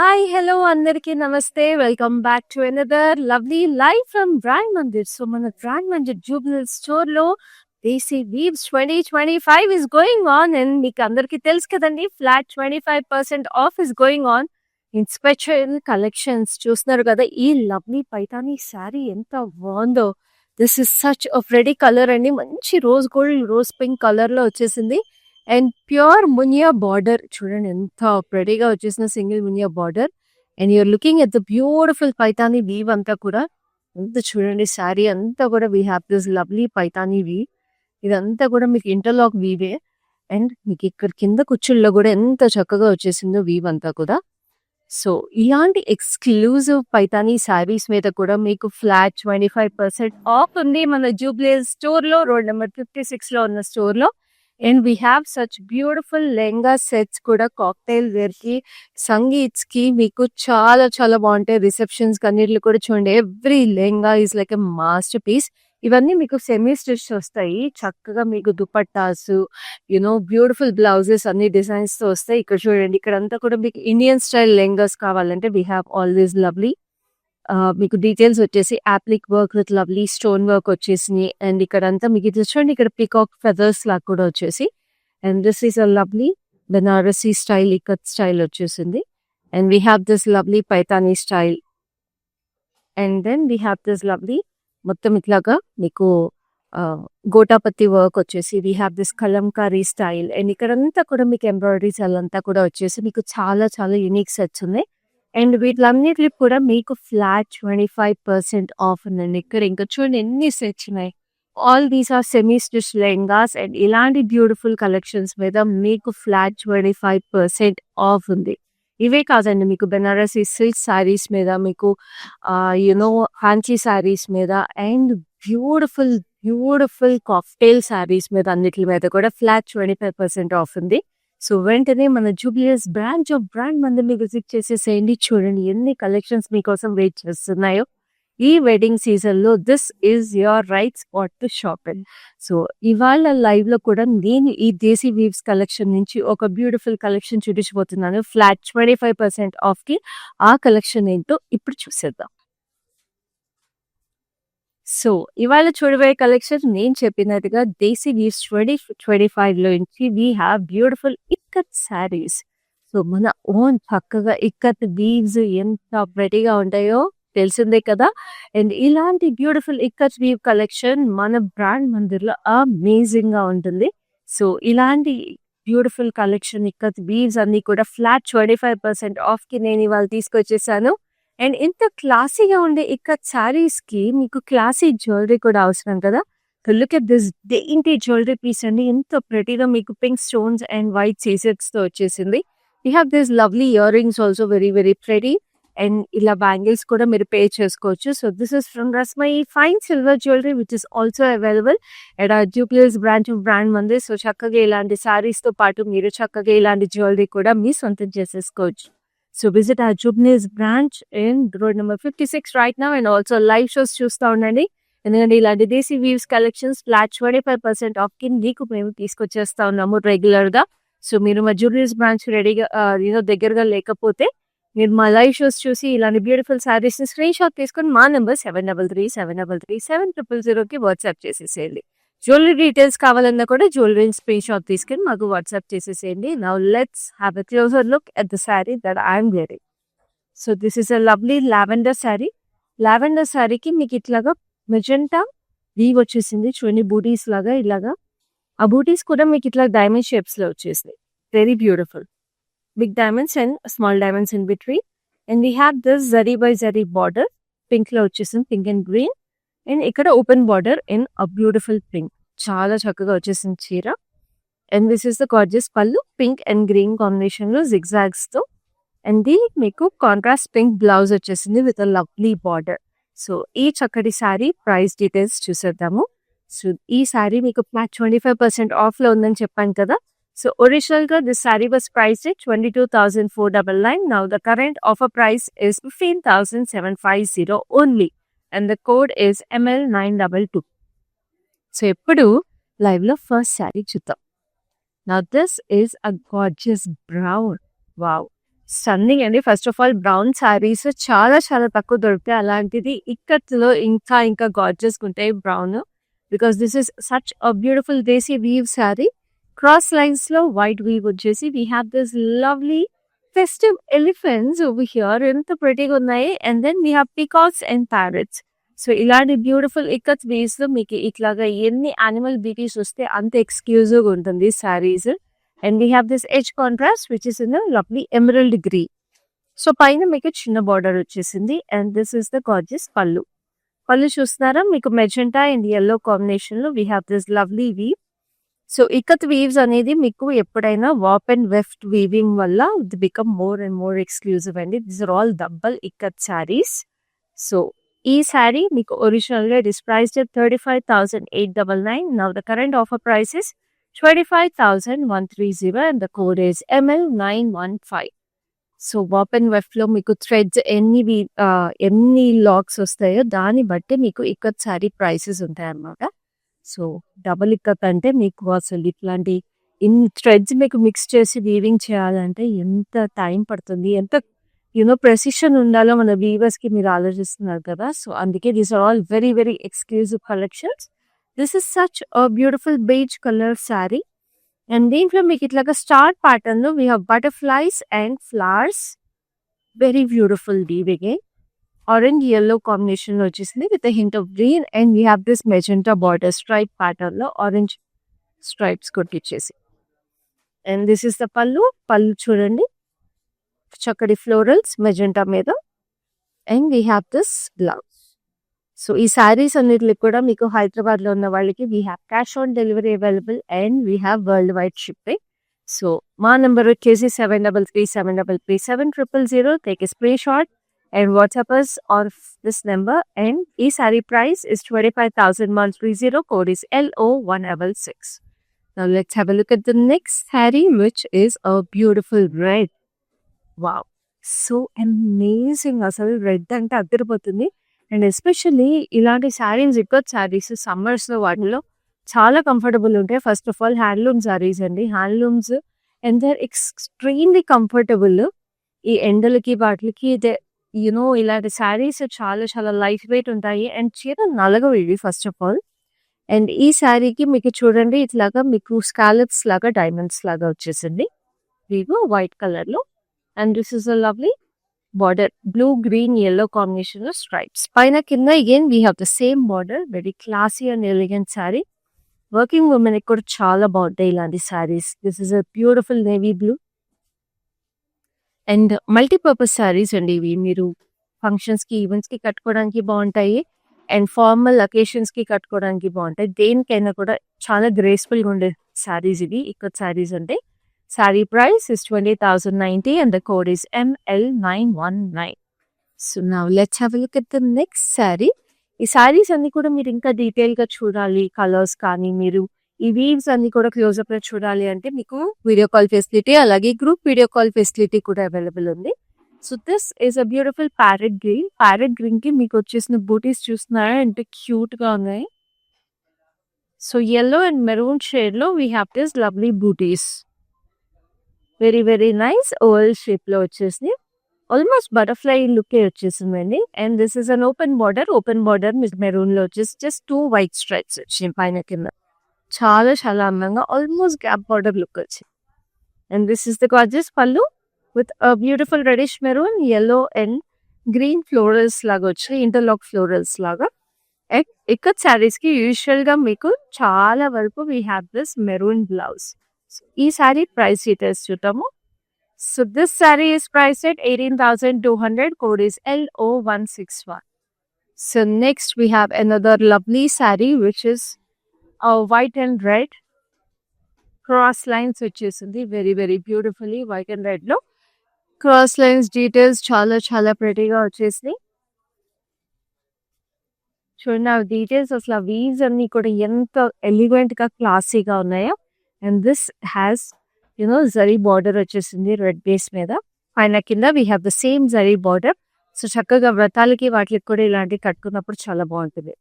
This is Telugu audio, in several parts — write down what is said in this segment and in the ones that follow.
హాయ్! హలో! అందరికీ namaste. Welcome back to another lovely live from Brand Mandir. So, మన బ్రాండ్ మందిర్ జూబ్లీ స్టోర్‌లో Desi Weaves 2025 is going on and మీకు అందరికీ తెలుసు కదండీ! Flat 25% off is going on in special collections. చూస్తున్నారు కదా! ఈ లవ్లీ పైతానీ శారీ ఎంత బావుందో. This is such a pretty colour అండి. మంచి రోజ్ గోల్డ్, రోజ్ పింక్ కలర్‌లో వచ్చేసింది. అండ్ ప్యూర్ మునియా బార్డర్ చూడండి ఎంత ప్రెటీగా వచ్చేసిన సింగిల్ మునియా border. And you're looking at the beautiful Paithani weave అంతా కూడా. ఎంత చూడండి శారీ అంతా కూడా we have this lovely Paithani weave. ఇదంతా కూడా మీకు ఇంటర్లాక్ వీవే. అండ్ మీకు ఇక్కడ కింద కుచ్చుల్లో కూడా ఎంత చక్కగా వచ్చేసిందో వీవ్ అంతా కూడా. సో ఇలాంటి ఎక్స్క్లూజివ్ పైతానీ శారీస్ మీద కూడా మీకు ఫ్లాట్ 25% ఆఫ్ ఉంది మన జూబ్లీ స్టోర్లో, రోడ్ నెంబర్ 56లో ఉన్న స్టోర్లో. And we have such beautiful lehenga sets కూడా కాక్టైల్ వేర్కి, సంగీత్స్కి మీకు చాలా చాలా బాగుంటాయి. రిసెప్షన్స్కి అన్నిటిలో కూడా చూడండి every lehenga is like a masterpiece. ఇవన్నీ మీకు సెమీ స్టిచ్ వస్తాయి. చక్కగా మీకు దుపట్టాస్, బ్యూటిఫుల్ బ్లౌజెస్ అన్ని డిజైన్స్ తో వస్తాయి. ఇక్కడ చూడండి ఇక్కడంతా కూడా మీకు ఇండియన్ స్టైల్ లెహంగాస్ కావాలంటే we have all these lovely. మీకు డీటెయిల్స్ వచ్చేసి appliqué work with lovely stone work వచ్చేసి. అండ్ ఇక్కడంతా మీకు ఇది చూడండి ఇక్కడ పికాక్ ఫెదర్స్ లాగా కూడా వచ్చేసి. And this is a lovely Banarasi style, ikat style వచ్చేసింది. And we have this lovely Paithani style. And then we have this lovely మొత్తం ఇట్లాగా మీకు గోటాపత్తి వర్క్ వచ్చేసి. We have this Kalamkari style. And ఇక్కడంతా కూడా మీకు ఎంబ్రాయిడరీస్ అదంతా కూడా వచ్చేసి మీకు చాలా చాలా యూనిక్ సెట్స్ ఉన్నాయి. అండ్ వీటిలన్నిటికి కూడా మీకు ఫ్లాట్ 25% ఆఫ్ ఉందండి. ఇక్కడ ఇంకా చూడండి ఎన్ని సెట్స్ ఉన్నాయి. All these are semi stitch lehengas. And ఇలాంటి బ్యూటిఫుల్ కలెక్షన్స్ మీద మీకు ఫ్లాట్ 25% ఆఫ్ ఉంది. ఇవే కాదండి మీకు బెనారసీ సిల్క్ శారీస్ మీద, మీకు ఫ్యాన్సీ శారీస్ మీద, and beautiful beautiful cocktail saris మీద అన్నిటి మీద కూడా ఫ్లాట్ 25% ఆఫ్ ఉంది. సో వెంటనే మన జూబ్లీస్ బ్రాంచ్ ఆఫ్ బ్రాండ్ మందిని విజిట్ చేసేసేయండి. చూడండి ఎన్ని కలెక్షన్స్ మీకోసం వెయిట్ చేస్తున్నాయో. ఈ వెడ్డింగ్ సీజన్ లో this is your right spot to shop in. So ఇవాళ లైవ్ లో కూడా నేను ఈ దేశీ వీవ్స్ కలెక్షన్ నుంచి ఒక బ్యూటిఫుల్ కలెక్షన్ చూపించబోతున్నాను ఫ్లాట్ 25% ఆఫ్ కి. ఆ కలెక్షన్ ఏంటో ఇప్పుడు చూసేద్దాం. సో ఇవాళ చూడబోయే కలెక్షన్ నేను చెప్పినట్టుగా దేశీ వీవ్స్ 2025 లో నుంచి we have beautiful ikat sarees. So మన ఓన్ చక్కగా ఇక్కత్ వీవ్స్ ఎంత ప్రెటీగా ఉంటాయో తెలిసిందే కదా. అండ్ ఇలాంటి బ్యూటిఫుల్ ఇక్కత్ వీవ్ కలెక్షన్ మన బ్రాండ్ మందిర్లో అమేజింగ్ గా ఉంటుంది. సో ఇలాంటి బ్యూటిఫుల్ కలెక్షన్ ఇక్కత్ వీవ్స్ అన్ని కూడా ఫ్లాట్ 25% ఆఫ్ కి నేను ఇవాళ తీసుకొచ్చేసాను. అండ్ ఇంత క్లాసీగా ఉండే ఇక్కత్ శారీస్ కి మీకు క్లాసీ జ్యువెలరీ కూడా అవసరం కదా. Look at this dainty jewellery piece అండి. ఎంత ప్రెటీగా మీకు పింక్ స్టోన్స్ అండ్ వైట్ సీజెట్స్ తో వచ్చేసింది. We have this lovely earrings also very very pretty. And ఇలా బ్యాంగిల్స్ కూడా మీరు పే చేసుకోవచ్చు. So this is from Rasmai fine silver jewellery which is also available at a Jubilees branch of Brand Mandir. So చక్కగా ఇలాంటి శారీస్ తో పాటు మీరు చక్కగా ఇలాంటి జ్యువెలరీ కూడా మీ సొంతం చేసేసుకోవచ్చు. So visit our Jubne's branch in road number 56 right now, and also live shows చూస్తూ ఉండండి. ఎందుకంటే ఇలాంటి దేశీ వీవ్స్ కలెక్షన్స్ ఫ్లాట్ 25% ఆఫ్ కి మీకు మేము తీసుకొచ్చేస్తా ఉన్నాము రెగ్యులర్ గా. సో మీరు మా జూబ్లీస్ బ్రాంచ్ రెడీగా దగ్గరగా లేకపోతే మీరు మా లైవ్ షోస్ చూసి ఇలాంటి బ్యూటిఫుల్ శారీస్ ని స్క్రీన్ షాట్ తీసుకొని మా నెంబర్ 7337337000 కి వాట్సాప్ చేసేసేయండి. జ్యువెలరీ డీటెయిల్స్ కావాలన్నా కూడా జ్యువెలరీ స్క్రీన్ షాట్ తీసుకొని మాకు వాట్సాప్ చేసేసేయండి. Now let's have a closer look at the sari that I'm wearing. So this is a lovely lavender sari. Lavender శారీకి మీకు ఇట్లాగా మెజెంటా వీవ్ వచ్చేసింది. చూడండి బూటీస్ లాగా ఇలాగా. ఆ బూటీస్ కూడా మీకు ఇట్లా డైమండ్ షేప్స్ లో వచ్చేసింది. Very beautiful big diamonds and small diamonds in between. And we have this zari by zari border pink లో వచ్చేసింది, పింక్ అండ్ గ్రీన్. అండ్ ఇక్కడ open border in a beautiful pink. చాలా చక్కగా వచ్చేసింది చీర. And this is the gorgeous pallu, pink and green combination లో జిగ్జాగ్స్ తో. అండ్ దీనికి మీకు కాంట్రాస్ట్ పింక్ బ్లౌజ్ వచ్చేసింది with a lovely border. So ఈ చక్కటి శారీ ప్రైస్ డీటెయిల్స్ చూసేద్దాము. సో ఈ శారీ మీకు ఫ్లాట్ 25% ఆఫ్ లో ఉందని చెప్పాను కదా. సో ఒరిజినల్ గా this saree was price 22,499. Now the current offer price is 15,750 only. And the code is ML922. So ఇప్పుడు లైవ్ లో ఫస్ట్ శారీ చూద్దాం. Now this is a gorgeous brown. Wow. Stunning అండి. First of all brown sarees చాలా చాలా తక్కువ దొరుకుతాయి. అలాంటిది ఇక్కత్‌లో ఇంకా గార్జియస్‌గా ఉంటాయి brown. Because this is such a beautiful desi weave saree. Cross లైన్స్‌లో వైట్ వీవ్ వచ్చేసి వి have this lovely festive elephants over here. ఎంత ప్రెటీగా ఉన్నాయి. And then we have peacocks and parrots. So ఇలాంటి బ్యూటిఫుల్ ఇక్కత్ వీవ్స్‌లో మీకు ఇట్లాగా ఎన్ని యానిమల్ బ్యూటీస్ వస్తే అంత ఎక్స్‌క్లూజివ్‌గా ఉంటుంది saris. And we have this edge contrast which is in lovely emerald green. So పైన మీకు చిన్న బార్డర్ వచ్చేసింది. And this is the gorgeous pallu. Pallu చూస్తున్నారా మీకు మెజెంటా అండ్ యెల్లో కాంబినేషన్ లో we have this lovely weave. So ikat weaves అనేది మీకు ఎప్పుడైనా వాప్ అండ్ వెఫ్ట్ వీవింగ్ వల్ల ఇది become more and more exclusive అండి. This are all double ikat sarees. So ఈ శారీ మీకు ఒరిజినల్ గా it is priced at 35,899. Now the current offer price is 25,130 and the code is ML915. So warp and weft లో మీకు థ్రెడ్స్ ఎన్ని లాక్స్ వస్తాయో దాన్ని బట్టి మీకు ఇక్కత్ శారీ ప్రైసెస్ ఉంటాయి అన్నమాట. సో డబుల్ ఇక్కత్ అంటే మీకు అసలు ఇట్లాంటి ఇన్ని థ్రెడ్స్ మీకు మిక్స్ చేసి వీవింగ్ చేయాలంటే ఎంత టైం పడుతుంది, ఎంత ప్రెసిషన్ ఉండాలో మన వీవర్స్ కి మీరు ఆలోచిస్తున్నారు కదా. సో అందుకే these are all very very exclusive collections. This is such a beautiful beige colour saree. And దీంట్లో మీకు ఇట్లాగా స్టార్ ప్యాటర్న్ లో we have butterflies and flowers. Very beautiful weaving. Orange yellow combination లో వచ్చేసింది with hint of green. And we have this magenta border stripe pattern లో ఆరెంజ్ స్ట్రైప్స్ కొట్టించేసి. And this is the pallu. పళ్ళు చూడండి చక్కటి ఫ్లోరల్స్ మెజెంటా మీద. And we have this blouse. So ఈ శారీస్ అన్నిటికి కూడా మీకు హైదరాబాద్ లో ఉన్న వాళ్ళకి we have cash on delivery available and we have world wide shipping. So మా నెంబర్ వచ్చేసి 7337337000. Take a screen shot and WhatsApp us on this number. And e saree price is 25,130. Code is LO166. Now let's have a look at the next saree, which is a beautiful red. Wow, so amazing. అసలు రెడ్ అంటే అద్దరిపోతుంది. అండ్ ఎస్పెషల్లీ ఇలాంటి శారీస్ ఇక్కత్ శారీస్ సమ్మర్స్ లో వాటిలో చాలా కంఫర్టబుల్ ఉంటాయి. First of all handloom sarees అండి. Handlooms and they are extremely comfortable. ఈ ఎండలకి వాటికి ఇలాంటి శారీస్ చాలా చాలా లైట్ వెయిట్ ఉంటాయి. అండ్ చీర నలగవు ఇవి ఫస్ట్ ఆఫ్ ఆల్. అండ్ ఈ శారీకి మీకు చూడండి ఇట్లాగా మీకు స్కాలప్స్ లాగా డైమండ్స్ లాగా వచ్చేసింది వీవు వైట్ కలర్ లో. And this is a lovely border blue green yellow combination లో స్ట్రైప్స్. పైన కింద again we have the same border. Very classy and elegant sari. Working women కి కూడా చాలా బాగుంటాయి ఇలాంటి saris. This is a beautiful navy blue. And multipurpose saris అండి ఇవి. మీరు ఫంక్షన్స్ కి ఈవెంట్స్ కి కట్టుకోవడానికి బాగుంటాయి. అండ్ ఫార్మల్ అకేషన్స్ కి కట్టుకోవడానికి బాగుంటాయి. దేనికైనా కూడా చాలా గ్రేస్ఫుల్ గా ఉండే శారీస్ ఇవి ఇక్కత్ శారీస్ అంటే. Sari price is 20,090 and the code is ML919. So now let's have a look at the next sari. ఈ శారీస్ అన్ని కూడా మీరు ఇంకా డీటెయిల్ గా చూడాలి, కలర్స్ కానీ మీరు ఈ వీవ్స్ అన్ని కూడా క్లోజ్అప్ లో చూడాలి అంటే మీకు వీడియో కాల్ ఫెసిలిటీ అలాగే గ్రూప్ వీడియో కాల్ ఫెసిలిటీ కూడా అవైలబుల్ ఉంది. So this is a beautiful parrot green. Parrot green కి మీకు వచ్చేసిన బూటీస్ చూస్తున్నారా ఎంత క్యూట్ గా ఉన్నాయి. So yellow and maroon shade లో we have this lovely buttis. Very very nice oval shape లో వచ్చేసి ఆల్మోస్ట్ బటర్ఫ్లై లుక్ వచ్చేసిందండి. And this is an open border maroon లో వచ్చేసి జస్ట్ 2 వైట్ స్ట్రైప్స్ వచ్చినాయి పైన కింద. చాలా చాలా అందంగా ఆల్మోస్ట్ గ్యాప్ బార్డర్ లుక్ వచ్చింది. And this is the gorgeous pallu with beautiful reddish maroon yellow and green florals లాగా వచ్చాయి, ఇంటర్లాక్ ఫ్లోరల్స్ లాగా. అండ్ ఇక్కత్ శారీస్ కి యూజువల్ గా మీకు చాలా వరకు we have this maroon blouse. ఈ శారీ ప్రైస్ డీటెయిల్స్ చూద్దాము. So this saree is price at 18,200. code is LO161. So next we have another lovely saree which is white and red cross lines వచ్చేసింది. Very very beautifully white and red లో క్రాస్ లైన్స్ డీటెయిల్స్ చాలా చాలా ప్రెటీగా వచ్చేసి. చూడండి ఆ డీటెయిల్స్ అసలు ఆ వీవ్స్ అన్ని కూడా ఎంత ఎలిగెంట్ గా క్లాసీగా ఉన్నాయో. And this has zari border వచ్చేసింది రెడ్ బేస్ మీద. పైన కింద we have the same zari border. So చక్కగా వ్రతాలకి వాటికి కూడా ఇలాంటివి కట్టుకున్నప్పుడు చాలా బాగుంటుంది.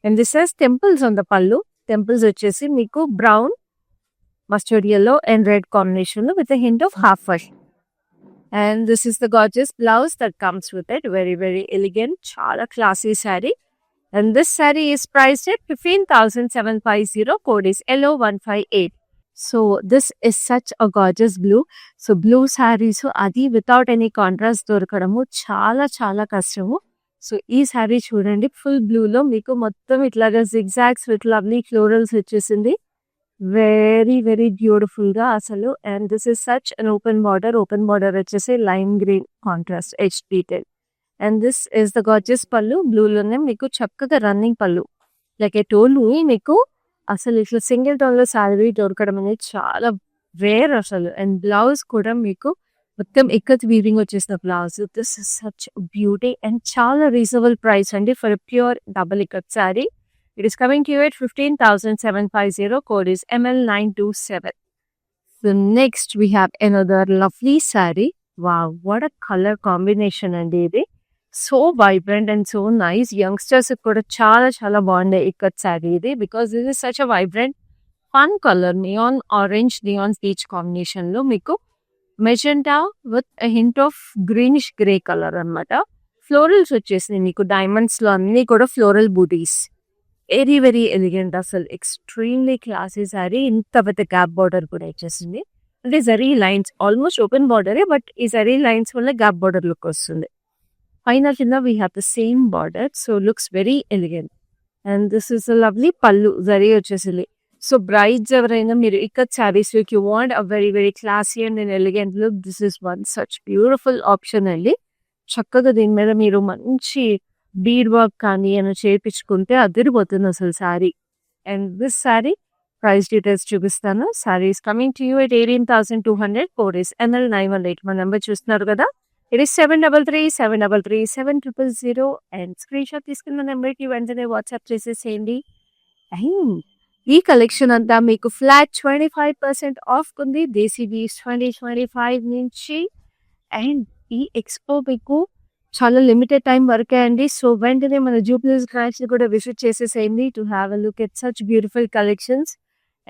And this has temples on the pallu. Temples వచ్చేసి మీకు brown, mustard yellow and red combination లో with hint of half white. And this is the gorgeous blouse that comes with it. Very, very elegant. Chala classy saree. And this saree is priced at 15,750. Code is LO158. So this is such a gorgeous blue. So blue sarees adi without any contrast దొరకడము చాలా చాలా కష్టము. సో ఈ సారీ చూడండి, ఫుల్ బ్లూ లో మీకు మొత్తం ఇట్లాగా జిగ్జాగ్స్ విత్ లవ్లీ ఫ్లోరల్స్ వచ్చేసింది. వెరీ వెరీ బ్యూటిఫుల్ గా అసలు. And this is such an open border వచ్చేసి lime green contrast edge detail. And this is the gorgeous pallu. బ్లూలోనే మీకు చక్కగా రన్నింగ్ పళ్ళు. లైక్ ఏ టోల్ మీకు అసలు ఇట్లా సింగిల్ టోన్ లో శారీ దొరకడం అనేది చాలా రేర్ అసలు. అండ్ బ్లౌజ్ కూడా మీకు మొత్తం ఇక్కత్ వీవింగ్ వచ్చేసిన blouse. This is such beauty and చాలా రీజనబుల్ ప్రైస్ అండి for pure double ikat sari. It is coming to you at 15,750. Code is ML927. So next we have another lovely saree. Wow, what a color combination and ఇది. So vibrant and so nice. Youngsters కూడా చాలా చాలా బాగుండే ఇక్కత్ saree ఇది, because this is such a vibrant fun color. Neon orange, neon peach combination లో మీకు magenta with a hint of greenish grey color అన్నమాట. ఫ్లోరల్స్ వచ్చేసి మీకు డైమండ్స్ లో అన్ని కూడా floral buttis. Very very elegant అసలు. Extremely classy saree. ఇంత పెద్ద గ్యాప్ బార్డర్ కూడా వచ్చేసింది. అంటే జరీ లైన్స్ ఆల్మోస్ట్ ఓపెన్ బార్డరే, బట్ ఈ జరీ లైన్స్ వల్ల గ్యాప్ బార్డర్ లుక్ వస్తుంది. పైన కింద we have the same border. So looks very elegant. And this is a lovely pallu zari వచ్చేసింది. సో బ్రైడ్స్ ఎవరైనా మీరు ikat saris you want a very very classy and elegant look, this is one such beautiful option అండి. చక్కగా దీని మీద మీరు మంచి బీడ్ వర్క్ కానీ ఏమైనా చేయించుకుంటే అదిరిపోతుంది అసలు saree. And this sari price details చూపిస్తాను. Saree is coming to you at 18,200. Code is ML918. మా నెంబర్ చూస్తున్నారు కదా, it is 733-733-7000. And screen shot తీసుకున్న నెంబర్కి వెంటనే వాట్సాప్ చేసేసేయండి. అండ్ ఈ కలెక్షన్ అంతా మీకు ఫ్లాట్ 25% ఆఫ్ ఉంది దేశీ వీవ్స్ 2025 నుంచి. అండ్ ఈ ఎక్స్పో మీకు చాలా లిమిటెడ్ టైం వరకే అండి. సో వెంటనే మన జూబ్లీహిల్స్ బ్రాంచ్ ని కూడా విజిట్ చేసేసేయండి to have a look at such beautiful collections.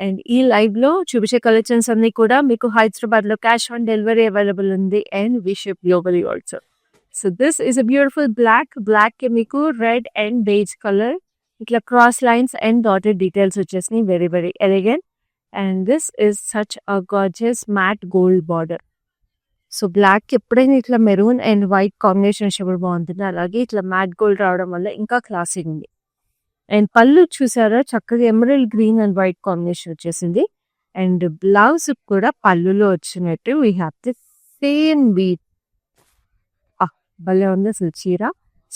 And ఈ లైవ్ లో చూపించే కలెక్షన్స్ అన్ని కూడా మీకు హైదరాబాద్ లో క్యాష్ ఆన్ డెలివరీ అవైలబుల్ ఉంది. And we ship globally also. So this is a beautiful black కి మీకు రెడ్ అండ్ బేజ్ కలర్ ఇట్లా cross lines and dotted details వచ్చేసినాయి. Very very elegant. And this is such a gorgeous matte gold border. So black ఎప్పుడైనా ఇట్లా మెరూన్ అండ్ వైట్ కాంబినేషన్ ఎప్పుడు బాగుంటుంది, అలాగే ఇట్లా మ్యాట్ గోల్డ్ రావడం వల్ల ఇంకా క్లాసిక్ ఉంది. అండ్ పళ్ళు చూసారా, చక్కగా emerald green and white combination వచ్చేసింది. అండ్ బ్లౌజ్ కూడా పళ్ళులో వచ్చినట్టు we have the same beat. భలే ఉంది అసలు చీర.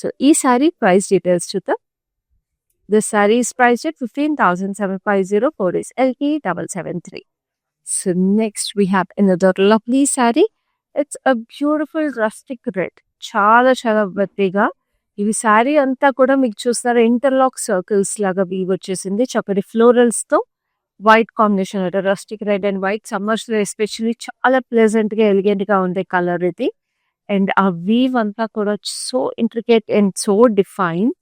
సో ఈ సారీ ప్రైస్ డీటెయిల్స్ చూద్దాం. This sorry is priced at 15,750. Code is LP773. So next we have another lovely saree. It's a beautiful rustic red. చాలా చాలా బతిగా ఇవి శారీ అంతా కూడా మీకు చూస్తారా ఇంటర్లాక్ సర్కిల్స్ లాగా వీవ్ వచ్చేసింది. చక్కటి ఫ్లోరల్స్ తో వైట్ కాంబినేషన్ అంటే rustic red and white. Summers లో ఎస్పెషల్లీ చాలా ప్లెజెంట్ గా ఎలిగెంట్ గా ఉండే కలర్ ఇది. అండ్ ఆ వీవ్ అంతా కూడా so intricate and so define.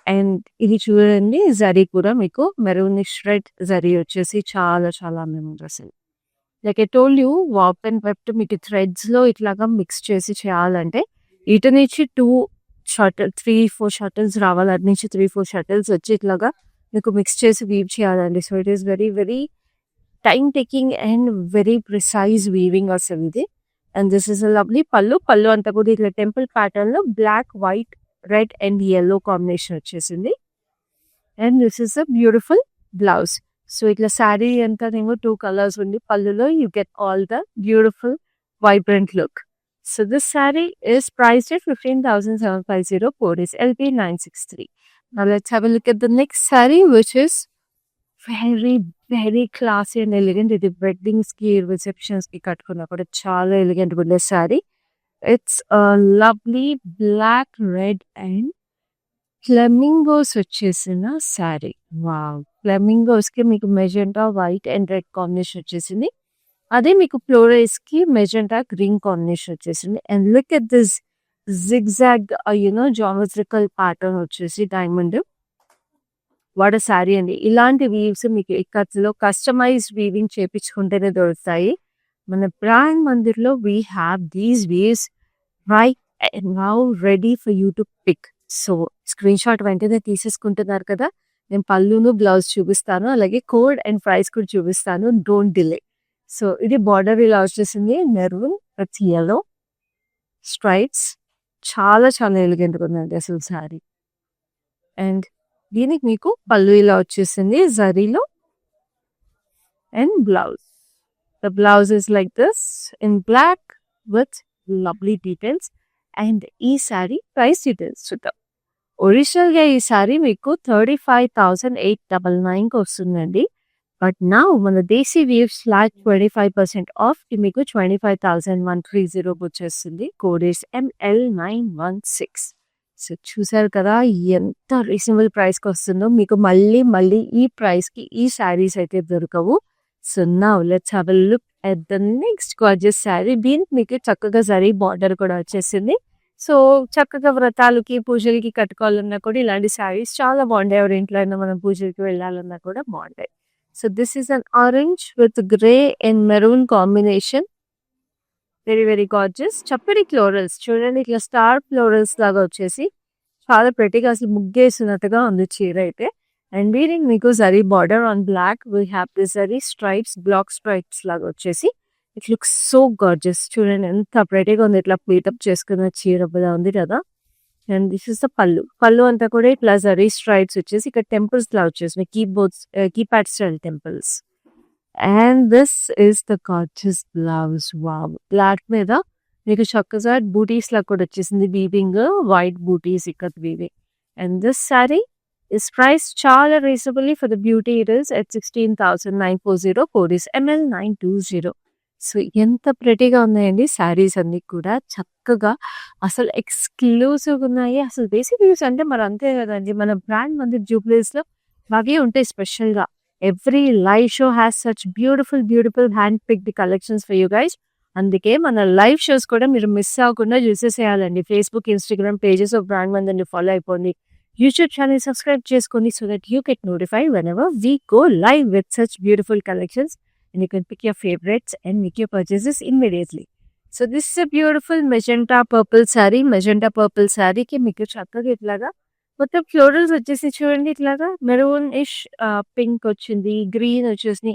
And ఇది చూడండి, జరీ కూడా మీకు మెరూనిష్ రెడ్ జరీ వచ్చేసి చాలా చాలా అందంగా అసలు. Like I told you, warp and weft మీకు థ్రెడ్స్ లో ఇట్లాగా మిక్స్ చేసి చేయాలంటే ఇటు నుంచి 3-4 షటిల్స్ రావాలి, అటు నుంచి 3-4 షటిల్స్ వచ్చి ఇట్లాగా మీకు మిక్స్ చేసి వీవ్ చేయాలండి. So it is very very time taking and very precise weaving అసలు ఇది. And this is a lovely pallu అంతా కూడా ఇట్లా టెంపుల్ ప్యాటర్న్ లో black, white, red and yellow combination వచ్చేసింది. And this is a beautiful blouse. So ఇట్లా శారీ అంతా నేను 2 కలర్స్ ఉంది. పళ్ళులో you get all the beautiful vibrant look. So this saree is priced at 15,750. Code is LP963. Now let's have a look at the next saree, which is very very classy and elegant. ఇది వెడ్డింగ్స్ కి రిసెప్షన్స్ కి కట్టుకున్నా కూడా చాలా ఎలిగెంట్ ఉండే sari. It's lovely black, red and flamingos వచ్చేసిన శారీ. వావ్, ఫ్లెమింగోస్ కి మీకు magenta white and red combination వచ్చేసింది. అదే మీకు ఫ్లోరల్స్ కి మెజెంటా గ్రీన్ కాంబినేషన్ వచ్చేసింది. And look at this zigzag geometrical pattern వచ్చేసి డైమండ్. వాడ శారీ అండి. ఇలాంటి వీవ్స్ మీకు ఇక్కత్లో కస్టమైజ్డ్ వీవింగ్ చేపించుకుంటేనే దొరుకుతాయి. మన బ్రాండ్ మందిర్లో we have these weaves right now ready for you to pick. So screen shot వెంటనే తీసేసుకుంటున్నారు కదా. నేను పళ్ళును బ్లౌజ్ చూపిస్తాను, అలాగే కోడ్ అండ్ ప్రైస్ కూడా చూపిస్తాను. Don't delay. సో ఇది బార్డర్ ఇలా వచ్చేసింది, మెరూన్ విత్ yellow స్ట్రైప్స్. చాలా చాలా ఎలిగెంట్గా ఉందండి అసలు శారీ. అండ్ దీనికి మీకు పళ్ళు ఇలా వచ్చేసింది జరీలో. And blouse, the blouse is like this in black with lovely details. And ఈ శారీ ప్రైస్ డీటెయిల్స్ చూద్దాం. ఒరిజినల్గా ఈ శారీ మీకు 35,899కి వస్తుందండి. బట్ నా మన దేశీ వీవ్స్ ఫ్లాట్ 25% ఆఫ్కి మీకు 25,130 వచ్చేస్తుంది. Code is ML916. సో చూసారు కదా ఎంత రీజనబుల్ ప్రైస్కి వస్తుందో. మీకు మళ్ళీ ఈ ప్రైస్కి ఈ శారీస్ అయితే దొరకవు. So now let's have a look at the next gorgeous sari. దీనికి మీకు చక్కగా జరీ బార్డర్ కూడా వచ్చేసింది. సో చక్కగా వ్రతాలకి పూజలకి కట్టుకోవాలన్నా కూడా ఇలాంటి శారీస్ చాలా బాగుంటాయి. ఎవరి ఇంట్లో అయినా మనం పూజలకి వెళ్ళాలన్నా కూడా బాగుంటాయి. So this is an orange with grey and maroon combination. Very very gorgeous. చప్పటి ఫ్లోరల్స్ చూడండి, ఇట్లా స్టార్ ఫ్లోరల్స్ లాగా వచ్చేసి చాలా ప్రెటీగా అసలు ముగ్గేసినట్టుగా ఉంది చీర అయితే. అండ్ వీరింగ్ మీకు zari border on black. We have this zari stripes, black stripes లాగా వచ్చేసి ఇట్ లుక్స్ సో గార్జియస్. చూడండి ఎంత ప్రెటీగా ఉంది, ఇట్లా ప్లీటప్ చేసుకున్న చీర ఉంది కదా. And this is the pallu. Pallu అంతా కూడా ఇట్లా జరీ స్ట్రైప్స్ వచ్చేసి ఇక్కడ టెంపుల్స్ లా వచ్చేసి keypad style temples. And this is the gorgeous blouse. Wow, black మీద మీకు చక్కగా బూటీస్ లా కూడా వచ్చేసింది, వీవింగ్ వైట్ బూటీస్ ఇక్కడ weaving. And this saree is price చాలా reasonably for the beauty. It is at 16,940. Code is ML920. So ఎంత ప్రెటీగా ఉన్నాయండి శారీస్ అన్ని కూడా. చక్కగా అసలు ఎక్స్క్లూజివ్గా ఉన్నాయి. అసలు బేసిక్ వ్యూస్ అంటే మరి అంతే కదండి, మన బ్రాండ్ మందిర్ జూబ్లీస్లో అవే ఉంటాయి స్పెషల్గా. Every live show has such beautiful hand picked collections for you guys. అందుకే మన లైవ్ షోస్ కూడా మీరు మిస్ అవ్వకుండా చూసేసేయాలండి. Facebook, Instagram pages of Brand మందిర్ని ఫాలో అయిపోండి. యూట్యూబ్ ఛానల్ సబ్స్క్రైబ్ చేసుకోండి so that you get notified whenever we go live with such beautiful collections, and you can pick your favorites and make your purchases immediately. So this is a beautiful magenta purple saree. Magenta purple saree కి మీకు చక్కగా ఇట్లాగా మొత్తం ఫ్లోరల్స్ వచ్చేసి చూడండి, ఇట్లాగా మెరూన్ ఇష్ పింక్ వచ్చింది, గ్రీన్ వచ్చేసి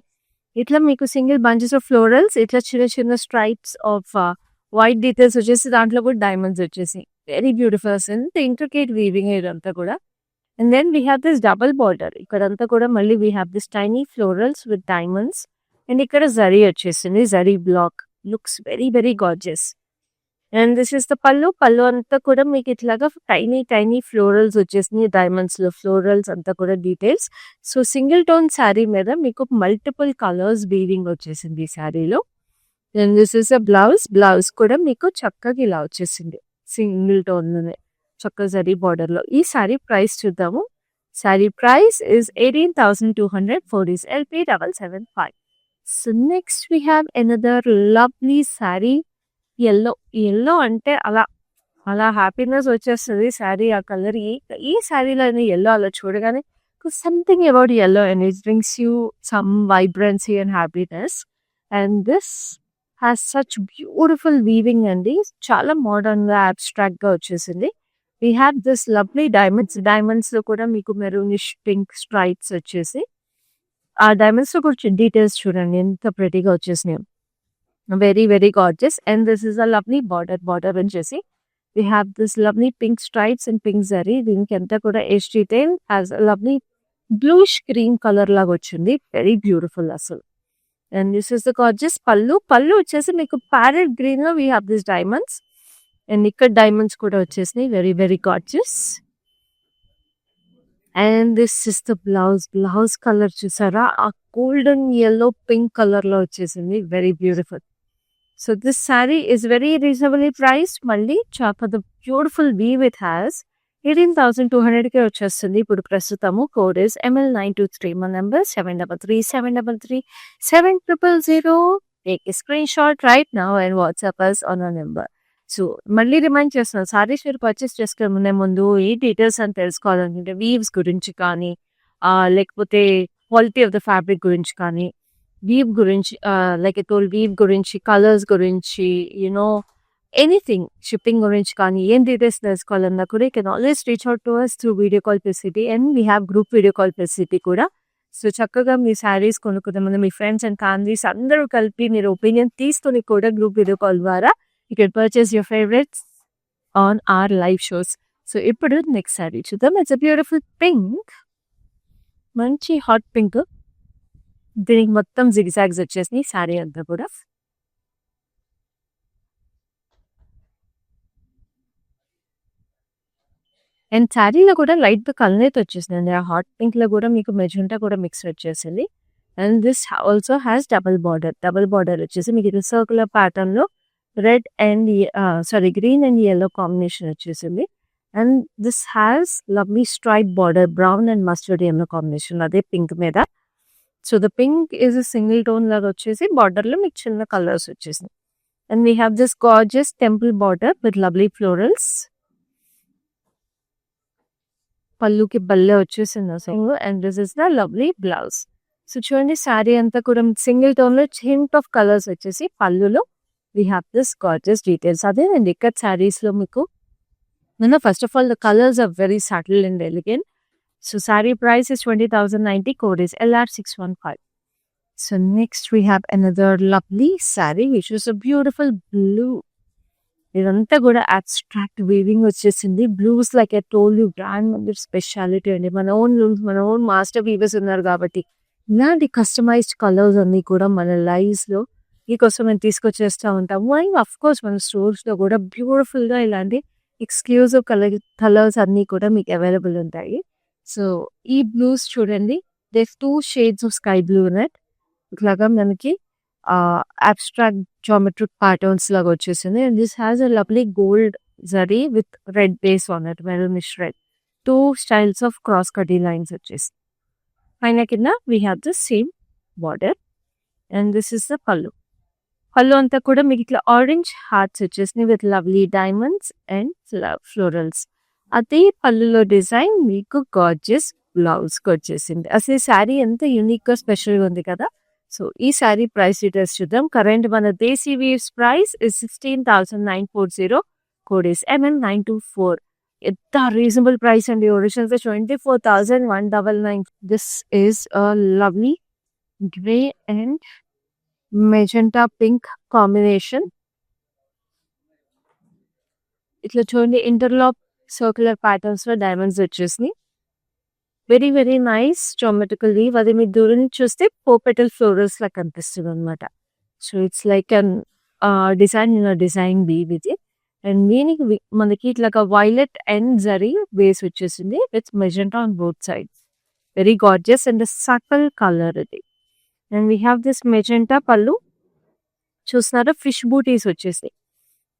ఇట్లా మీకు సింగిల్ బంచెస్ ఆఫ్ ఫ్లోరల్స్, ఇట్లా చిన్న స్ట్రైప్స్ ఆఫ్ వైట్ డీటెయిల్స్ వచ్చేసి, దాంట్లో కూడా డైమండ్స్ వచ్చేసి వెరీ బ్యూటిఫుల్. ఎంత ఇంట్రికేట్ వీవింగ్ ఇదంతా కూడా. And then we have this double border. ఇక్కడంతా కూడా మళ్ళీ we have this tiny florals with diamonds. And ఇక్కడ జరీ వచ్చేసింది, zari black. Looks very gorgeous. And this is the pallu. Pallu అంతా కూడా మీకు ఇట్లాగా టైనీ ఫ్లోరల్స్ వచ్చేసింది, డైమండ్స్ లో ఫ్లోరల్స్ అంతా కూడా details. So single tone sari మీద మీకు మల్టిపుల్ కలర్స్ వీవింగ్ వచ్చేసింది ఈ శారీలో. And this is the blouse. Blouse కూడా మీకు చక్కగా ఇలా వచ్చేసింది సింగిల్ టోన్ లోనే, చక్కగా జరీ బార్డర్ లో. ఈ శారీ ప్రైస్ చూద్దాము. Sari price is 18,200. 4 is LP775. So next we have another lovely sari. Yellow అంటే అలా హ్యాపీనెస్ వచ్చేస్తుంది శారీ, ఆ కలర్. ఈ శారీలో ఎల్లో అలా చూడగానే something about yellow and it brings you some vibrancy and happiness. And this has such beautiful weaving అండి. చాలా మోడర్న్ గా అబ్స్ట్రాక్ట్ గా వచ్చేసింది. We have this lovely diamonds లో కూడా మీకు మెరూనిష్ పింక్ స్ట్రైప్స్ వచ్చేసి, ఆ డైమండ్స్ లో కూడా డీటెయిల్స్ చూడండి ఎంత ప్రెటీగా వచ్చేసినాయి. Very gorgeous. And this is a lovely border వచ్చేసి we have this lovely pink stripes and pink zari. దీనికి అంతా కూడా edge detail has lovely bluish cream colour లాగా వచ్చింది. వెరీ బ్యూటిఫుల్ అసలు. And this is the gorgeous pallu వచ్చేసి మీకు ప్యారెట్ గ్రీన్ లో we have this diamonds. And ఇక్కడ డైమండ్స్ కూడా వచ్చేసినాయి. Very gorgeous. And this is the blouse colour చూసారా, ఆ గోల్డెన్ yellow పింక్ కలర్ లో వచ్చేసింది. Very beautiful. So this saree is very reasonably priced. మళ్ళీ for the beautiful weave it has 18,200కే వచ్చేస్తుంది ఇప్పుడు ప్రస్తుతము. Code is ML923. మా number 7337337000. Take a screen shot right now and WhatsApp us on our number. So మళ్ళీ రిమైండ్ చేస్తున్నాను, సారీస్ మీరు పర్చేస్ చేసుకునే ముందు ఈ డీటెయిల్స్ అని తెలుసుకోవాలనుకుంటే వీవ్స్ గురించి కానీ, లేకపోతే క్వాలిటీ ఆఫ్ ద ఫ్యాబ్రిక్ గురించి కానీ, వీవ్ గురించి లైక్ ఐ టోల్డ్ వీవ్ గురించి, కలర్స్ గురించి, ఎనీథింగ్ షిప్పింగ్ గురించి కానీ ఏం డీటెయిల్స్ తెలుసుకోవాలన్నా కూడా you can always reach out to us through video call facility and we have group video call facility కూడా. సో చక్కగా మీ శారీస్ కొనుక్కునే ముందు మీ ఫ్రెండ్స్ అండ్ ఫ్యామిలీస్ అందరూ కలిపి మీరు ఒపీనియన్ తీసుకొని కూడా గ్రూప్ వీడియో కాల్ ద్వారా you can purchase your favourites on our live shows. So ఇప్పుడు నెక్స్ట్ శారీ చూద్దాం. ఇట్స్ అ బ్యూటిఫుల్ పింక్, మంచి హాట్ పింక్. దీనికి మొత్తం జిగ్జాగ్స్ వచ్చేసినాయి శారీ అంతా కూడా. అండ్ శారీలో కూడా లైట్ కలర్ అయితే వచ్చేసిందండి. ఆ హాట్ పింక్ లో కూడా మీకు మెజెంటా కూడా మిక్స్ వచ్చేసింది. And this also has double border వచ్చేసి మీకు ఇది సర్కులర్ ప్యాటర్న్ లో red and green and yellow combination వచ్చేసింది. And this has lovely stripe border, brown and mustard yellow combination అదే పింక్ మీద. So the pink is single tone లాగా వచ్చేసి బార్డర్ లో మీకు చిన్న కలర్స్ వచ్చేసింది. And we have this gorgeous temple border with lovely florals. పళ్ళుకి బల్లె వచ్చేసింది అసలు. And this is the lovely blouse. So చూడండి శారీ అంతా కూడా సింగిల్ టోన్ లో హింట్ ఆఫ్ కలర్స్ వచ్చేసి పళ్ళులో we have this gorgeous details. అదేనండి ఇక్కడ శారీస్ లో మీకు first of all the colours are very subtle and elegant. So sari price is 20,090, code is LR615. So next we have another lovely saree which is a beautiful blue. ఇదంతా కూడా అబ్స్ట్రాక్ట్ వీవింగ్ వచ్చేసింది. Blues like I told you brand Mandir speciality అండి. మన ఓన్ మాస్టర్ వీవర్స్ ఉన్నారు కాబట్టి ఇలాంటి కస్టమైజ్డ్ కలర్స్ అన్ని కూడా మన లైవ్స్ లో మీకోసం మేము తీసుకొచ్చేస్తూ ఉంటాం. అండ్ అఫ్ కోర్స్ మన స్టోర్స్ లో కూడా బ్యూటిఫుల్ గా ఇలాంటి ఎక్స్క్లూజివ్ కలర్స్ అన్ని కూడా మీకు అవైలబుల్ ఉంటాయి. సో ఈ బ్లూస్ చూడండి, there 2 shades of sky blue net ఇట్లాగా మనకి abstract geometric patterns లాగా వచ్చేసింది. And this has a lovely gold zari with red base on it, maroonish red. 2 styles of cross కటీ లైన్స్ వచ్చేసి పైన కింద we have the same border. And this is the pallu అంతా కూడా మీకు ఇట్లా ఆరెంజ్ హార్ట్స్ వచ్చేసినాయి with lovely diamonds and florals. అదే పళ్ళులో డిజైన్ మీకు గార్జియస్ బ్లౌజ్కి వచ్చేసింది. అసలు శారీ ఎంత యూనిక్గా స్పెషల్గా ఉంది కదా. సో ఈ శారీ ప్రైస్ డీటెయిల్స్ చూద్దాం. కరెంట్ మన desi weaves price is 16,940, code is MN924. ఎంత రీజనబుల్ ప్రైస్ అండి. Original 24,199. This is a lovely grey and magenta pink combination. ఇట్లా చూడండి ఇంటర్లాక్ సర్క్యులర్ ప్యాటర్న్స్ లో డైమండ్స్ వచ్చేసినాయి. Very very nice geometrical weave. అది మీరు దూరం నుంచి చూస్తే పోపెటల్ ఫ్లోరల్స్ లా కనిపిస్తుంది అనమాట. So it's like an design weave ఇది. అండ్ దీనికి మనకి ఇట్లా వైలెట్ అండ్ జరీ బేస్ వచ్చేసింది with magenta on both sides. Very gorgeous and subtle colour ఇది. And we have this magenta pallu చూస్తున్నారా, ఫిష్ బూటీస్ వచ్చేసి.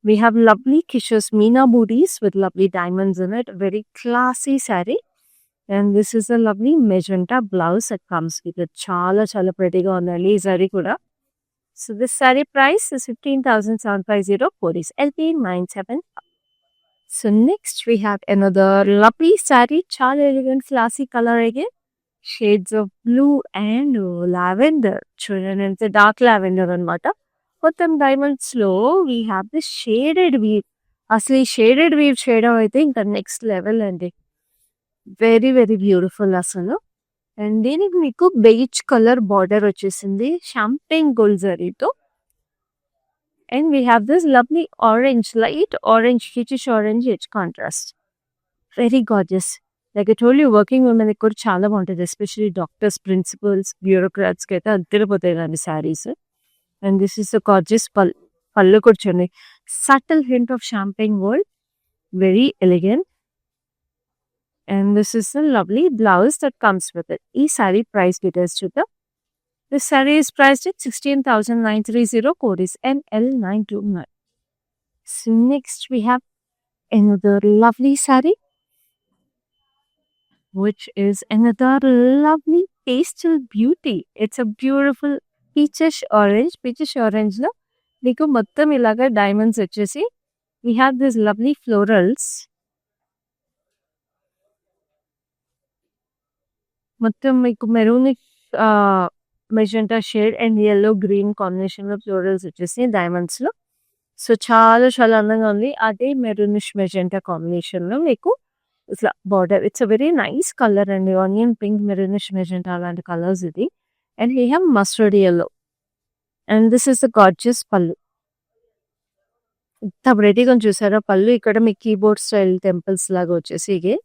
వీ హ్యావ్ లవ్లీ కిషస్ meena butis with lovely diamonds in it. Very classy sari. And this is a lovely magenta blouse that comes with it. చాలా చాలా ప్రెటీగా ఉందండి ఈ శారీ కూడా. So this sari price is 15,750, code is LP975. So next we have another lovely sari. చాలా elegant classy colour again. Shades of blue and lavender. చూడండి ఎంత డార్క్ లావెండర్ అనమాట. మొత్తం డైమండ్స్ లో we have this shaded weave. అసలు ఈ షేడెడ్ వీవ్ చేయడం అయితే ఇంకా నెక్స్ట్ లెవెల్ అండి. వెరీ వెరీ బ్యూటిఫుల్ అసలు. అండ్ దీనికి మీకు బెయిజ్ కలర్ బార్డర్ వచ్చేసింది షాంపెయిన్ గోల్డ్ జరీతో. And we have this lovely orange, light orange, కిచిష్ ఆరెంజ్ హెచ్ contrast. Very gorgeous. Like I told you working women కూడా చాలా బాగుంటుంది. ఎస్పెషల్లీ డాక్టర్స్, ప్రిన్సిపల్స్, బ్యూరోక్రాట్స్కి అయితే అద్దరిపోతాయి ఇలాంటి saris. And this is the gorgeous పళ్ళు కూడా చూడండి. Subtle hint of champagne gold, very elegant. And this is a lovely blouse that comes with it. ఈ saree price details చూద్దాం. This saree is priced at 16,930, code is NL929. So next we have another lovely saree, which is another lovely pastel beauty. It's a beautiful peachish orange. Peachish orange లో మీకు మొత్తం ఇలాగా డైమండ్స్ వచ్చేసి we have these lovely florals. మొత్తం మీకు maroonish magenta shade and yellow green combination లో ఫ్లోరల్స్ వచ్చేసి డైమండ్స్ లో. సో చాలా చాలా అందంగా ఉంది. అదే మెరూనిష్ మెజెంటా కాంబినేషన్ లో మీకు ఇట్లా border. It's a very nice colour అండి. ఆనియన్ పింక్, మెరూనిష్ మెజెంటా అలాంటి కలర్స్ ఇది. And we have mustard yellow. And this is the gorgeous పళ్ళు. ఇంత ప్రెటీగా చూసారా పళ్ళు. ఇక్కడ మీకు కీబోర్డ్ స్టైల్ టెంపుల్స్ లాగా వచ్చేసి ఇగే.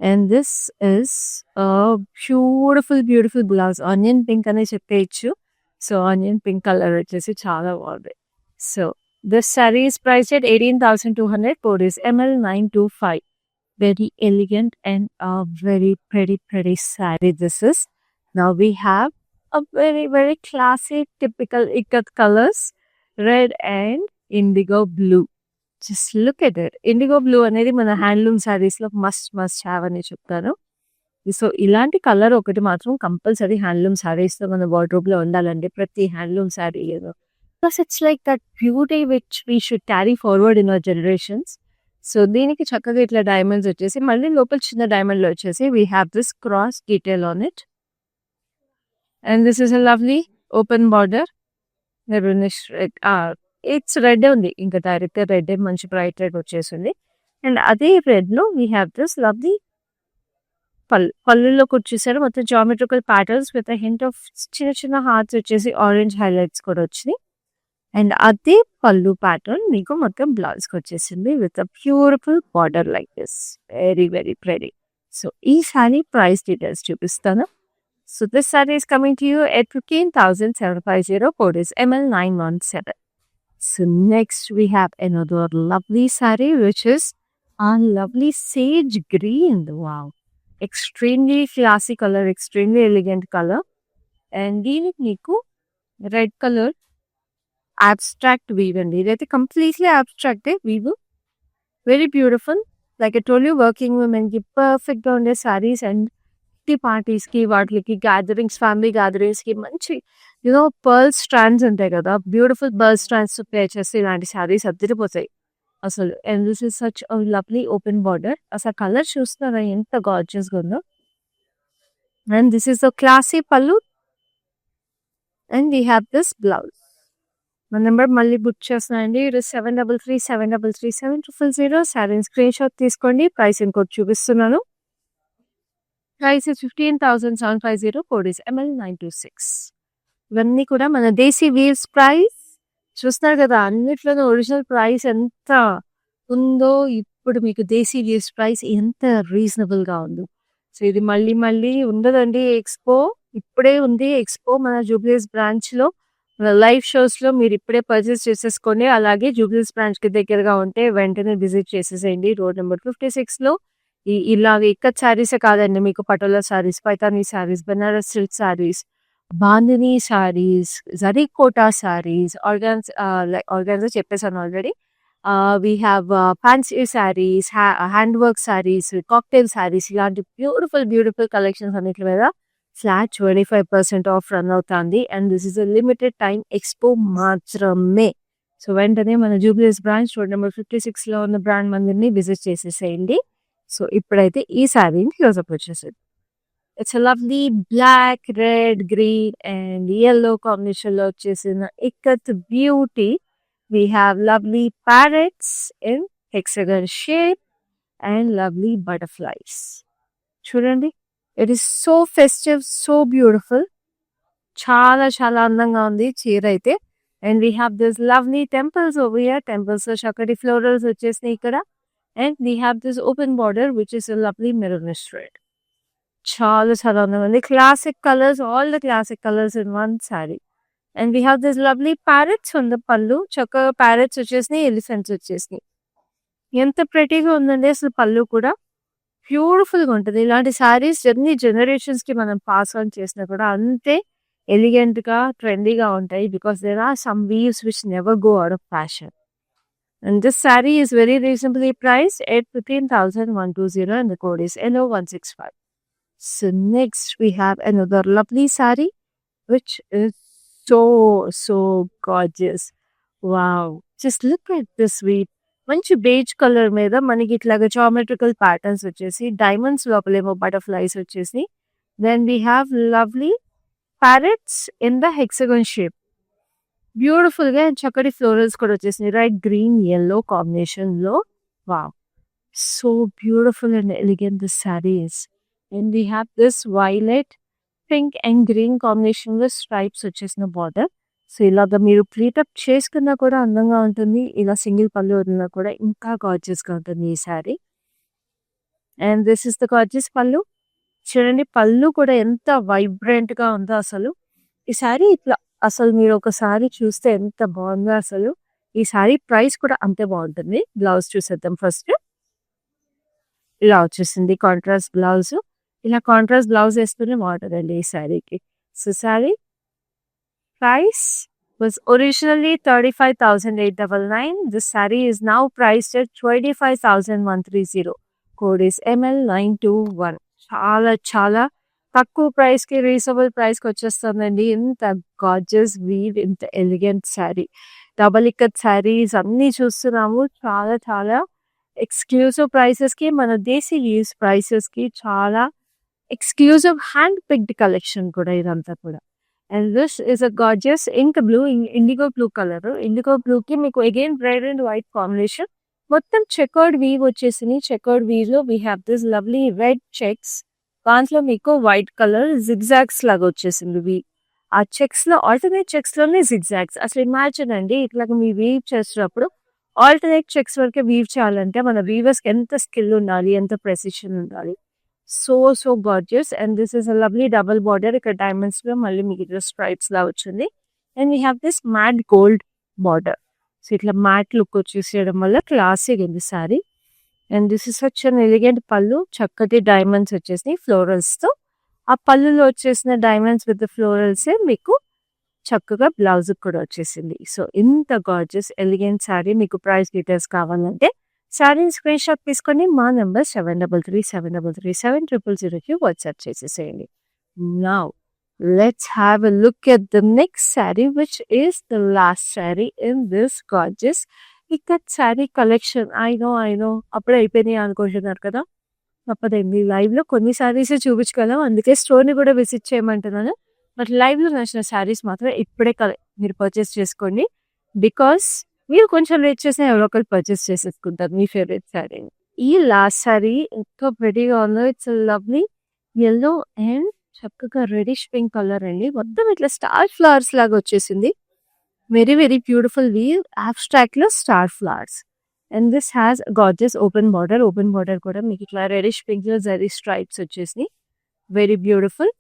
And this is beautiful beautiful blouse. Onion pink అనే చెప్పేయచ్చు. సో ఆనియన్ పింక్ కలర్ వచ్చేసి చాలా బాగుంది. So this sari is priced at 18,200. Code is ML925. Very elegant and a very pretty saree this is. Now we have a very classic typical ikat colors, red and indigo blue. Just look at it. Indigo blue అనేది మన హ్యాండ్లూమ్ సారీస్ లో మస్ట్ హ్యావ్ అని చెప్తాను. సో ఇలాంటి కలర్ ఒకటి మాత్రం కంపల్సరీ హ్యాండ్లూమ్ సారీస్ లో మన వార్డ్రోబ్ లో ఉండాలండి. ప్రతి హ్యాండ్లూమ్ సారీ ఏదో. Plus it's like that beauty which we should carry forward in our generations. So దీనికి చక్కగా ఇట్లా డైమండ్స్ వచ్చేసి మళ్ళీ లోపల చిన్న డైమండ్ లో వచ్చేసి we have this cross detail on it. And this is a lovely open border. Maroonish red, it's red ఉంది. ఇంకా డైరెక్ట్ రెడ్ మంచి బ్రైట్ రెడ్ వచ్చేసింది. అండ్ అదే రెడ్ లో వీ హ్యావ్ దిస్ లవ్లీ పళ్ళులోకి వచ్చేసారు మొత్తం geometrical patterns with hint of చిన్న చిన్న హార్ట్స్ వచ్చేసి ఆరెంజ్ హైలైట్స్ కూడా వచ్చినాయి. అండ్ అదే పళ్ళు ప్యాటర్న్ మీకు మొత్తం బ్లౌజ్కి వచ్చేసింది with a beautiful border like this. Very pretty. So ఈ సారీ ప్రైస్ డీటెయిల్స్ చూపిస్తాను. So this sari is coming to you at 15,750. Code is ML917. So next we have another lovely saree which is a lovely sage green. Wow. Extremely classy color, extremely elegant color. And దీనికి నీకు రెడ్ కలర్ abstract weave అండి. ఇదైతే completely abstract weave. Very beautiful. Like I told you working women కి పర్ఫెక్ట్ గా ఉండే సారీస్ అండ్ పార్టీస్ కి వాటికి గ్యాదరింగ్స్, ఫ్యామిలీ గ్యాదరింగ్స్ కి మంచి పర్ల్ స్ట్రాండ్స్ ఉంటాయి కదా, బ్యూటిఫుల్ పర్ల్ స్ట్రాండ్స్ పేర్ చేస్తే ఇలాంటి సారీస్ అద్దరిపోతాయి అసలు. And this is such lovely open border. అసలు కలర్ చూస్తున్నారా ఎంత గార్జియస్ గా ఉందో. And this is the classy pallu and we have this blouse. మన నెంబర్ మళ్ళీ బుక్ చేస్తున్నానండి. ఇది 7337337000. సారీ స్క్రీన్ షాట్ తీసుకోండి. ప్రైస్ ఇంకోటి చూపిస్తున్నాను. ప్రైస్ 15,750. Code is ML926. ఇవన్నీ కూడా మన దేశీ వీవ్స్ ప్రైస్. చూస్తున్నారు కదా అన్నిట్లోనూ ఒరిజినల్ ప్రైస్ ఎంత ఉందో, ఇప్పుడు మీకు దేశీ వీవ్స్ ప్రైస్ ఎంత రీజనబుల్ గా ఉందో. సో ఇది మళ్ళీ ఉండదండి. ఎక్స్పో ఇప్పుడే ఉంది. ఎక్స్పో మన జూబ్లీస్ బ్రాంచ్ లో లైవ్ షోస్ లో మీరు ఇప్పుడే పర్చేస్ చేసేసుకోండి. అలాగే జూబ్లీస్ బ్రాంచ్ కి దగ్గరగా ఉంటే వెంటనే విజిట్ చేసేసేయండి. రోడ్ నెంబర్ 56 లో ఇలాగ ఇక్కత్ శారీసే కాదండి, మీకు పటోలా శారీస్, పైతానీ శారీస్, బనారస్ సిల్క్ శారీస్, బాందినీ శారీస్, జరీ కోటా శారీస్, ఆర్గాన్జా చెప్పేసాను already. We have fancy saris, hand work saris, cocktail saris, ఇలాంటి బ్యూటిఫుల్ కలెక్షన్స్ అన్నిటి మీద ఫ్లాట్ 25% ఆఫ్ రన్ అవుతుంది. And this is a limited time expo మాత్రమే. సో వెంటనే మన జూబ్లీస్ బ్రాంచ్ రోడ్ నెంబర్ 56 లో ఉన్న బ్రాండ్ మందిర్ని విజిట్ చేసేసేయండి. సో ఇప్పుడైతే ఈ శారీని క్లోజ్అప్ వచ్చేసింది. It's a lovely black, red, green and yellow combination లో వచ్చేసిన ikat beauty. We have lovely parrots in hexagon shape and lovely butterflies. చూడండి, it is so festive, so beautiful. చాలా అందంగా ఉంది చీర అయితే. And we have this lovely temples over here. Temples లో చక్కటి ఫ్లోరల్స్ వచ్చేసినాయి ఇక్కడ. And we have this open border which is lovely maroonish red. చాలా అందంగా ఉంది. Classic colours, all the classic colours in one sari. And we have this lovely parrots on the పళ్ళు. చక్కగా ప్యారెట్స్ వచ్చేసినాయి, ఎలిఫెంట్స్ వచ్చేసినాయి. ఎంత ప్రెటీగా ఉందండి అసలు పళ్ళు కూడా. బ్యూటిఫుల్ గా ఉంటుంది. ఇలాంటి సారీస్ ఎన్ని జనరేషన్స్ కి మనం పాస్ ఆన్ చేసినా కూడా అంతే ఎలిగెంట్ గా, ట్రెండీగా ఉంటాయి. Because there are some weaves which never go out of fashion. And this saree is very reasonably priced at 15,120 and the code is LO165. So next we have another lovely saree which is so gorgeous. Wow. Just look at this sweet. మంచి బేజ్ కలర్ మీద మనకి ఇట్లాగా జామెట్రికల్ ప్యాటర్న్స్ వచ్చేసి, డైమండ్స్ లోపలేమో బటర్ఫ్లైస్ వచ్చేసి. Then we have lovely parrots in the hexagon shape. బ్యూటిఫుల్‌గా అండ్ చక్కటి ఫ్లోరల్స్ కూడా వచ్చేసినాయి. రైట్ గ్రీన్, యెల్లో కాంబినేషన్‌లో. Wow! So beautiful and elegant this sari is. And we have this violet, pink and green కాంబినేషన్‌లో స్ట్రైప్స్ వచ్చేసిన బార్డర్. సో ఇలాగ మీరు ప్లీటప్ చేసుకున్నా కూడా అందంగా ఉంటుంది. ఇలా సింగిల్ పళ్ళు వదిలినా కూడా ఇంకా గార్జియస్‌గా ఉంటుంది ఈ sorry. And this is the gorgeous పళ్ళు. చూడండి పళ్ళు కూడా ఎంత వైబ్రెంట్‌గా ఉందో అసలు. ఈ సారీ ఇట్లా అసలు మీరు ఒకసారి చూస్తే ఎంత బాగుందో అసలు. ఈ సారీ ప్రైస్ కూడా అంతే బాగుంటుంది. బ్లౌజ్ చూసేద్దాం ఫస్ట్. ఇలా వచ్చేసింది కాంట్రాస్ట్ బ్లౌజ్. ఇలా కాంట్రాస్ట్ బ్లౌజ్ వేస్తూనే బాగుంటుందండి ఈ సారీకి. So sari price was originally 35,899. This saree is now priced at 25,130. Code is ML921. చాలా చాలా తక్కువ ప్రైస్కి రీజనబుల్ ప్రైస్కి వచ్చేస్తుందండి. ఇంత గార్జియస్ వీవ్, ఇంత ఎలిగెంట్ శారీ. డబల్ ఇక్కత్ శారీస్ అన్నీ చూస్తున్నాము. చాలా చాలా ఎక్స్క్లూజివ్ ప్రైసెస్కి, మన దేశీ యూస్ ప్రైసెస్కి చాలా ఎక్స్క్లూజివ్ హ్యాండ్ పిక్డ్ కలెక్షన్ కూడా ఇదంతా కూడా. And this is a gorgeous ink blue, indigo blue colour. Indigo బ్లూకి మీకు again red and white combination. మొత్తం చెకర్డ్ వీవ్ వచ్చేసింది. చెకర్డ్ వీవ్ లో we have this lovely red checks. దాంట్లో మీకు వైట్ కలర్ జిగ్జాగ్స్ లాగా వచ్చేసింది వీవ్. ఆ చెక్స్ లో ఆల్టర్నేట్ చెక్స్ లోనే జిగ్జాగ్స్. అసలు ఇమాజిన్ అండి, ఇట్లాగ మీ వీవ్ చేసేటప్పుడు ఆల్టర్నేట్ చెక్స్ వరకే వీవ్ చేయాలంటే మన వీవర్స్ కి ఎంత స్కిల్ ఉండాలి, ఎంత ప్రెసిషన్ ఉండాలి. So gorgeous. And this is a lovely double border. ఇక్కడ డైమండ్స్ లో మళ్ళీ మీకు స్ట్రైప్స్ లా వచ్చింది. And we have this mat gold border. So ఇట్లా మ్యాట్ లుక్ వచ్చేసేయడం వల్ల క్లాసిక్ ఉంది sorry. And this is such an elegant పళ్ళు. చక్కటి డైమండ్స్ వచ్చేసినాయి ఫ్లోరల్స్ తో. ఆ పళ్ళులో వచ్చేసిన డైమండ్స్ విత్ ఫ్లోరల్స్ మీకు చక్కగా బ్లౌజ్ కూడా వచ్చేసింది. సో ఇంత గార్జియస్ ఎలిగెంట్ సారీ. మీకు ప్రైస్ డీటెయిల్స్ కావాలంటే సారీని స్క్రీన్ షాట్ తీసుకొని మా నెంబర్ 7337337000కి వాట్సాప్ చేసేసేయండి. Now let's have a look at the next sorry, which is the last sorry in this gorgeous ikat sorry collection. I know అప్పుడే అయిపోయినాయి అనుకుంటున్నారు కదా. తప్పదండి, లైవ్ లో కొన్ని సారీస్ చూపించగలం. అందుకే స్టోర్ని కూడా విజిట్ చేయమంటున్నాను. బట్ లైవ్ లో నచ్చిన సారీస్ మాత్రం ఇప్పుడే మీరు పర్చేస్ చేసుకోండి. బికాస్ మీరు కొంచెం రేట్ చేసిన ఎవరో ఒకరు పర్చేస్ చేసేసుకుంటారు మీ ఫేవరెట్ శారీని. ఈ లాస్ట్ శారీ ఎంతో ప్రెటీగా ఉందో. ఇట్స్ లవ్లీ ఎల్లో అండ్ చక్కగా రెడిష్ పింక్ కలర్ అండి. మొత్తం ఇట్లా స్టార్ ఫ్లవర్స్ లాగా వచ్చేసింది. Very very beautiful weave, abstract లో star flowers. And this has gorgeous open border. Open border కూడా మీకు ఇట్లా రెడిష్ పింక్ లో జరీ స్ట్రైప్స్ వచ్చేసినాయి. Very beautiful.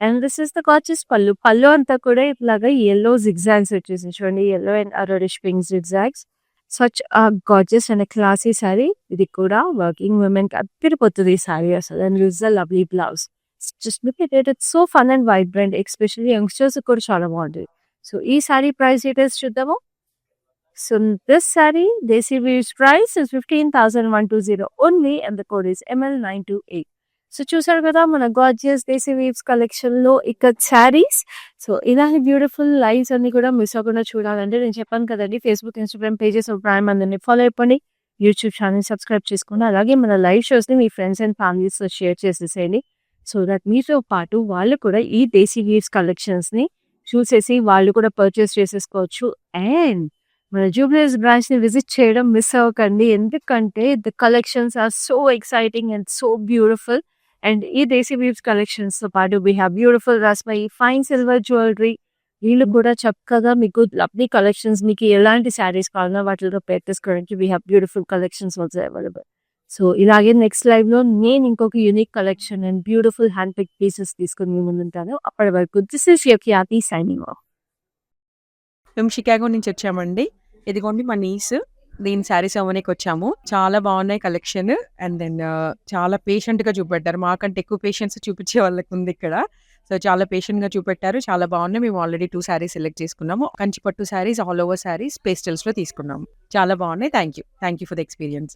And this is the gorgeous pallu. Pallu అంతా కూడా ఇట్లాగా ఎల్లో జిగ్జాగ్స్ వచ్చేసి చూడండి. Yellow and reddish pink zigzags. Such gorgeous and classy sorry. ఇది కూడా వర్కింగ్ ఉమెన్ కి అద్దరిపోతుంది ఈ సారీ అసలు. And this is the lovely blouse. Just look at it. It's so fun and vibrant. Especially youngsters కూడా చాలా బాగుంటుంది. సో ఈ సారీ ప్రైస్ డీటెయిల్స్ చూద్దాము. So this sari desi weaves price is 15,120 only and the code is ML928. So చూసారు కదా మన గార్జియస్ దేశీ వీవ్స్ కలెక్షన్ లో ఇక్కడ శారీస్. సో ఇలాంటి బ్యూటిఫుల్ లైవ్స్ అన్ని కూడా మిస్ అవ్వకుండా చూడాలంటే నేను చెప్పాను కదండి, Facebook, Instagram pages of prime అందరినీ ఫాలో అయిపోండి. యూట్యూబ్ ఛానల్ సబ్స్క్రైబ్ చేసుకోండి. అలాగే మన లైవ్ షోస్ ని మీ ఫ్రెండ్స్ అండ్ ఫ్యామిలీస్ తో షేర్ చేసేసేయండి. సో దట్ మీతో పాటు వాళ్ళు కూడా ఈ దేశీ వీవ్స్ కలెక్షన్స్ ని చూసేసి వాళ్ళు కూడా పర్చేస్ చేసేసుకోవచ్చు. అండ్ మన జూబ్లీహిల్స్ బ్రాంచ్ ని విజిట్ చేయడం మిస్ అవ్వకండి. ఎందుకంటే the collections are so exciting and so beautiful. And ఈ దేశీ వీవ్స్ కలెక్షన్స్ తో పాటు we have beautiful Rasmai fine silver jewellery. వీళ్ళు కూడా చక్కగా మీకు లవ్లీ కలెక్షన్స్, మీకు ఎలాంటి శారీస్ కావాలన్నా వాటితో పెట్టేసుకోవడానికి we have beautiful collections also available. So ఇలాగే నెక్స్ట్ లైవ్ లో నేను ఇంకొక unique collection and beautiful hand pick pieces తీసుకుని మీ ముందుంటాను. అప్పటి వరకు this is your Khyati signing off. మేము షికాగో నుంచి వచ్చామండి. ఇదిగోండి మా నీస్. దీని శారీస్ అవ్వడానికి వచ్చాము. చాలా బాగున్నాయి కలెక్షన్. అండ్ దెన్ చాలా పేషెంట్ గా చూపెట్టారు. మాకంటే ఎక్కువ పేషెన్స్ చూపించే వాళ్ళకి ఉంది ఇక్కడ. సో చాలా పేషెంట్ గా చూపెట్టారు. చాలా బాగున్నాయి. మేము ఆల్రెడీ 2 శారీస్ సెలెక్ట్ చేసుకున్నాము. Kanchipattu saris, all over saris, pastels లో తీసుకున్నాము. చాలా బాగున్నాయి. Thank you for the experience.